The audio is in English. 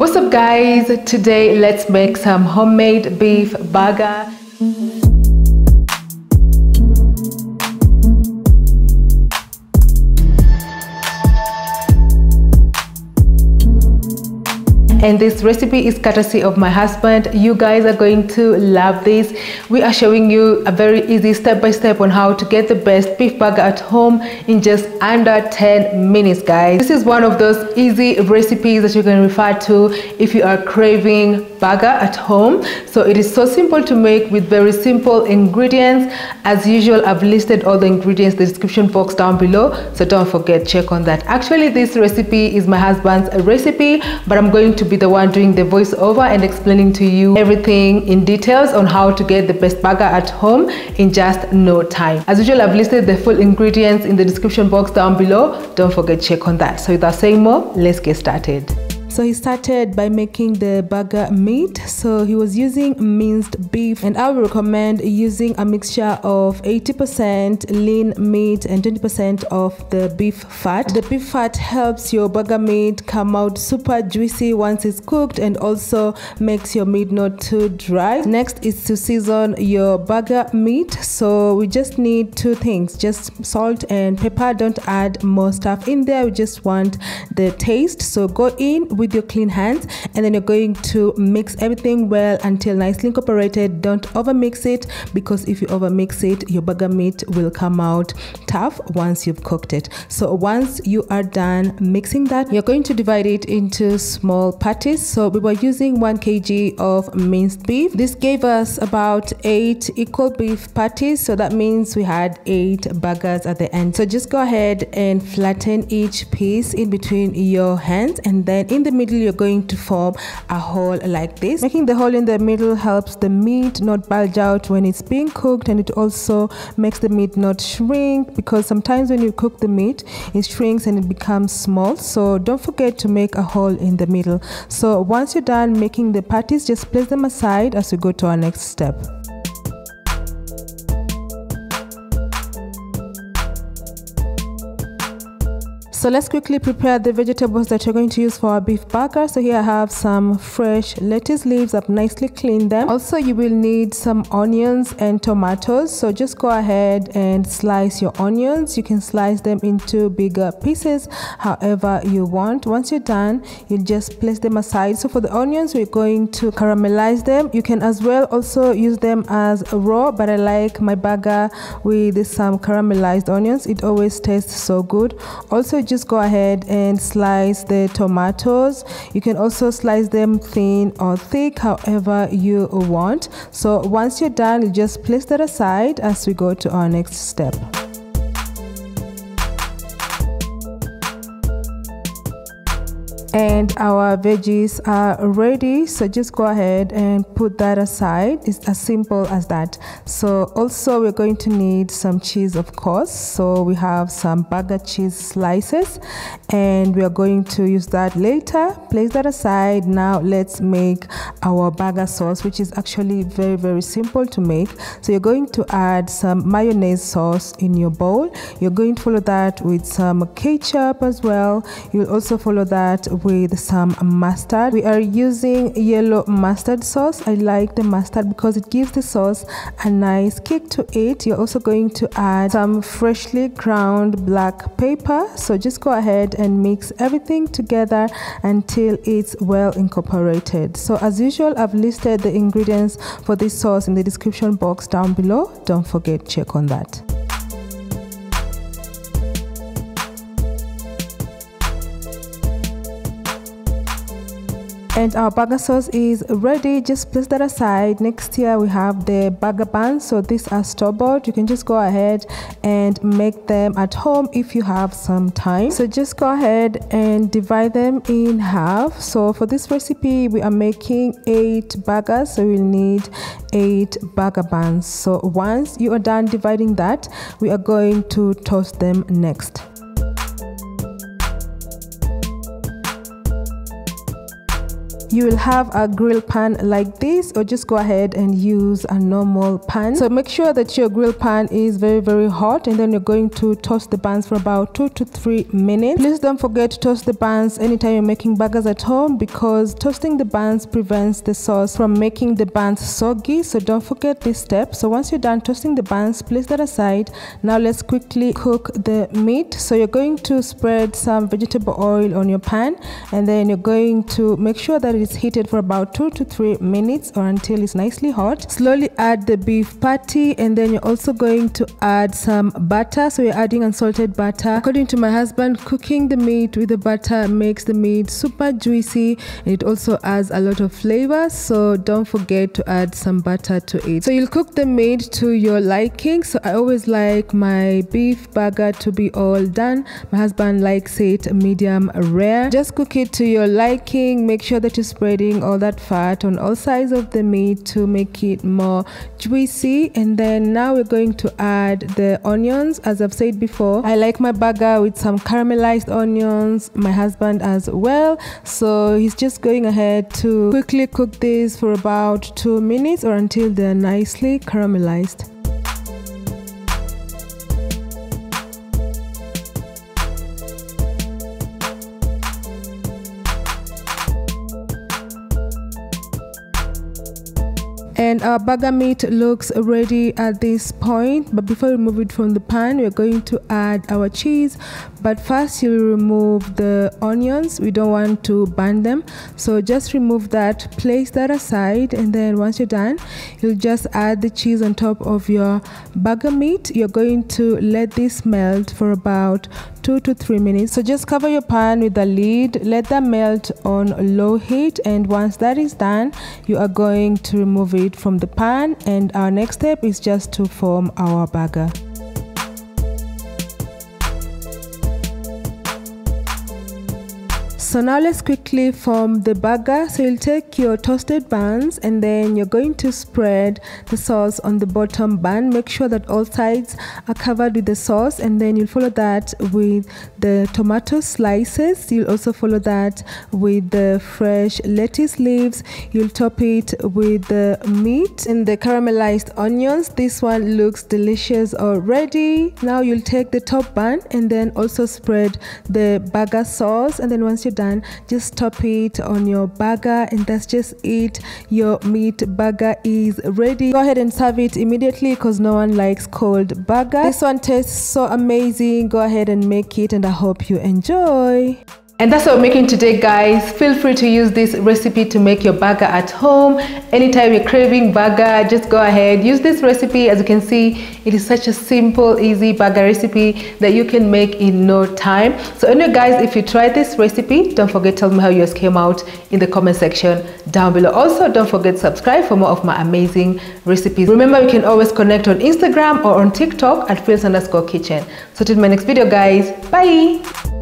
What's up guys, today let's make some homemade beef burger. And this recipe is courtesy of my husband. You guys are going to love this. We are showing you a very easy step-by-step on how to get the best beef burger at home in just under 10 minutes, guys. This is one of those easy recipes that you can refer to if you are craving burger at home. So it is so simple to make with very simple ingredients. As usual, I've listed all the ingredients in the description box down below, so don't forget, check on that. Actually, this recipe is my husband's recipe, but I'm going to be the one doing the voiceover and explaining to you everything in details on how to get the best burger at home in just no time. As usual, I've listed the full ingredients in the description box down below. Don't forget, check on that. So without saying more, let's get started. So he started by making the burger meat. So he was using minced beef, and I would recommend using a mixture of 80% lean meat and 20% of the beef fat. The beef fat helps your burger meat come out super juicy once it's cooked, and also makes your meat not too dry. Next is to season your burger meat. So we just need two things, just salt and pepper. Don't add more stuff in there, we just want the taste. So go in with your clean hands, and then you're going to mix everything well until nicely incorporated. Don't over mix it, because if you over mix it, your burger meat will come out tough once you've cooked it. So once you are done mixing that, you're going to divide it into small patties. So we were using 1 kg of minced beef. This gave us about 8 equal beef patties, so that means we had 8 burgers at the end. So just go ahead and flatten each piece in between your hands, and then in the middle you're going to form a hole like this. Making the hole in the middle helps the meat not bulge out when it's being cooked, and it also makes the meat not shrink, because sometimes when you cook the meat it shrinks and it becomes small. So don't forget to make a hole in the middle. So once you're done making the patties, just place them aside as we go to our next step. So let's quickly prepare the vegetables that you're going to use for our beef burger. So here I have some fresh lettuce leaves. I've nicely cleaned them. Also, you will need some onions and tomatoes. So just go ahead and slice your onions. You can slice them into bigger pieces, however you want. Once you're done, you just place them aside. So for the onions, we're going to caramelize them. You can as well also use them as raw, but I like my burger with some caramelized onions. It always tastes so good. Also, just go ahead and slice the tomatoes. You can also slice them thin or thick, however you want. So once you're done, you just place that aside as we go to our next step. And our veggies are ready, so just go ahead and put that aside. It's as simple as that. So also we're going to need some cheese, of course. So we have some burger cheese slices, and we are going to use that later. Place that aside. Now let's make our burger sauce, which is actually very simple to make. So you're going to add some mayonnaise sauce in your bowl. You're going to follow that with some ketchup as well. You'll also follow that with some mustard. We are using yellow mustard sauce. I like the mustard because it gives the sauce a nice kick to it. You're also going to add some freshly ground black pepper. So just go ahead and mix everything together until it's well incorporated. So as usual, I've listed the ingredients for this sauce in the description box down below. Don't forget, check on that. And our burger sauce is ready. Just place that aside. Next here we have the burger buns. So these are store-bought. You can just go ahead and make them at home if you have some time. So just go ahead and divide them in half. So for this recipe we are making 8 burgers, so we'll need 8 burger buns. So once you are done dividing that, we are going to toast them next. You will have a grill pan like this, or just go ahead and use a normal pan. So make sure that your grill pan is very hot, and then you're going to toast the buns for about 2 to 3 minutes. Please don't forget to toast the buns anytime you're making burgers at home, because toasting the buns prevents the sauce from making the buns soggy. So don't forget this step. So once you're done toasting the buns, place that aside. Now let's quickly cook the meat. So you're going to spread some vegetable oil on your pan, and then you're going to make sure that it's heated for about 2 to 3 minutes, or until it's nicely hot. Slowly add the beef patty, and then you're also going to add some butter. So you're adding unsalted butter. According to my husband, cooking the meat with the butter makes the meat super juicy, and it also adds a lot of flavor. So don't forget to add some butter to it. So you'll cook the meat to your liking. So I always like my beef burger to be all done. My husband likes it medium rare. Just cook it to your liking. Make sure that you're spreading all that fat on all sides of the meat to make it more juicy. And then now we're going to add the onions. As I've said before, I like my burger with some caramelized onions, my husband as well. So he's just going ahead to quickly cook this for about 2 minutes, or until they're nicely caramelized. And our burger meat looks ready at this point, but before we remove it from the pan, we're going to add our cheese. But first you remove the onions. We don't want to burn them, so just remove that, place that aside, and then once you're done, you'll just add the cheese on top of your burger meat. You're going to let this melt for about 2 to 3 minutes. So just cover your pan with the lid, let that melt on low heat, and once that is done, you are going to remove it from the pan, and our next step is just to form our burger. So now let's quickly form the burger. So you'll take your toasted buns, and then you're going to spread the sauce on the bottom bun. Make sure that all sides are covered with the sauce, and then you'll follow that with the tomato slices. You'll also follow that with the fresh lettuce leaves. You'll top it with the meat and the caramelized onions. This one looks delicious already. Now you'll take the top bun and then also spread the burger sauce, and then once you're done, just top it on your burger, and that's just it. Your meat burger is ready. Go ahead and serve it immediately, because no one likes cold burger. This one tastes so amazing. Go ahead and make it, and I hope you enjoy. And that's what we're making today, guys. Feel free to use this recipe to make your burger at home. Anytime you're craving burger, just go ahead, use this recipe. As you can see, it is such a simple, easy burger recipe that you can make in no time. So anyway, guys, if you tried this recipe, don't forget to tell me how yours came out in the comment section down below. Also, don't forget to subscribe for more of my amazing recipes. Remember, you can always connect on Instagram or on TikTok at Phils_Kitchen. So till my next video, guys, bye.